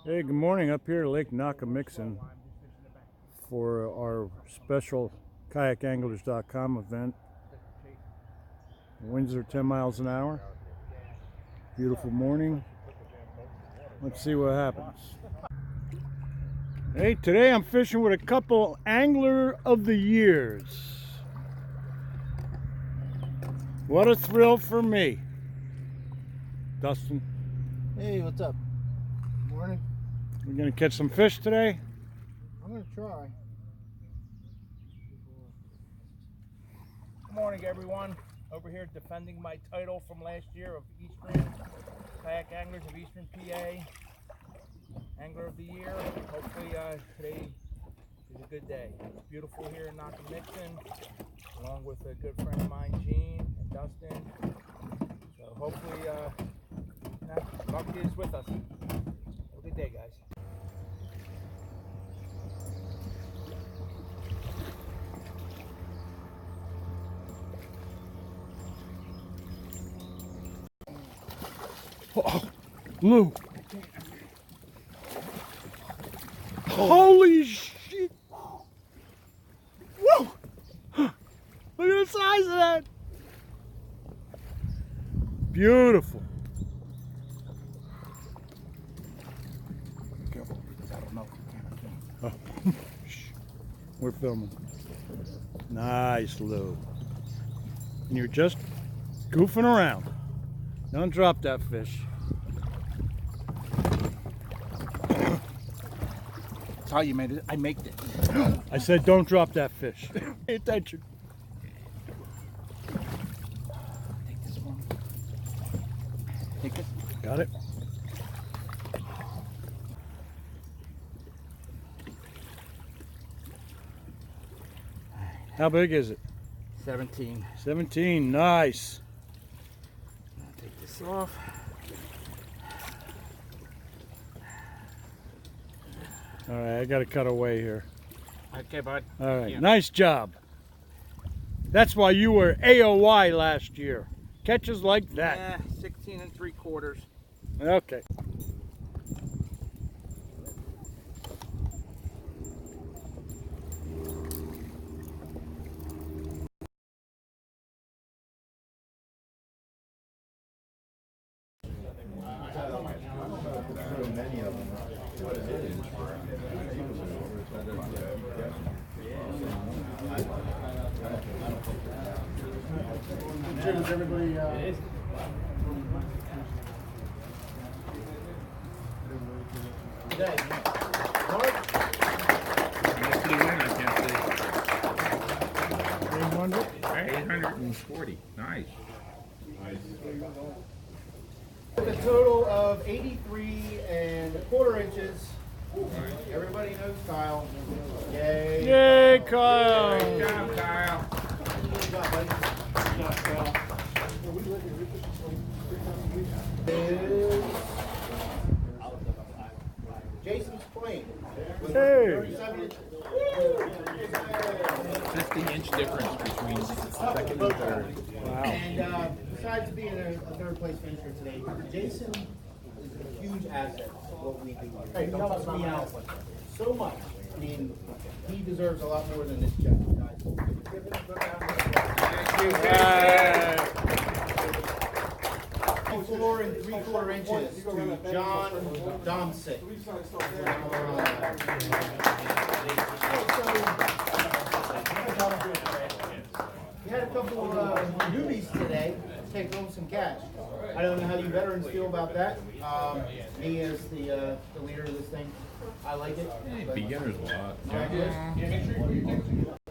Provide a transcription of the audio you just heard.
Hey, good morning up here at Lake Nockamixon for our special KayakAnglers.com event. The winds are 10 miles an hour. Beautiful morning. Let's see what happens. Hey, today I'm fishing with a couple Angler of the Years. What a thrill for me. Dustin. Hey, what's up? Good morning. We're gonna catch some fish today. I'm gonna try. Good morning, everyone. Over here defending my title from last year of Eastern Kayak Anglers of Eastern PA, Angler of the Year. Hopefully today is a good day. It's beautiful here in Nockamixon, along with a good friend of mine, Gene and Dustin. So hopefully luck is with us. Have a good day, guys. Oh, Lou. Holy shit. Whoa. Look at the size of that. Beautiful. Be careful, because I don't know. Oh. We're filming. Nice, Lou. And you're just goofing around. Don't drop that fish. That's how you made it. I made it. I said don't drop that fish. Pay attention. Take this one. Take it. Got it? How big is it? 17. 17. Nice. Take this off. All right, I got to cut away here. Okay, bud. All right, Yeah. nice job. That's why you were AOY last year. Catches like that. Yeah, 16 3/4. Okay. Was everybody? Today. Nice to win, I can't say. 800? 840. Nice. A total of 83 1/4 inches. Everybody knows Kyle. Yay. Yay, Kyle. Good job, Kyle. Good job, buddy. Good job, Kyle. Is Jason's plane. With Hey. 37 inches. 50-inch difference between second and third. Wow. And besides being a third place finisher today, Jason is a huge asset to what we do here. He helps me out so much. I mean, he deserves a lot more than this check, guys. Give it a good round of applause. 4 3/4 inches to John Domsick. We had a couple newbies today take home some cash. I don't know how you veterans feel about that. Me as the leader of this thing, I like it. Beginner's lot. But-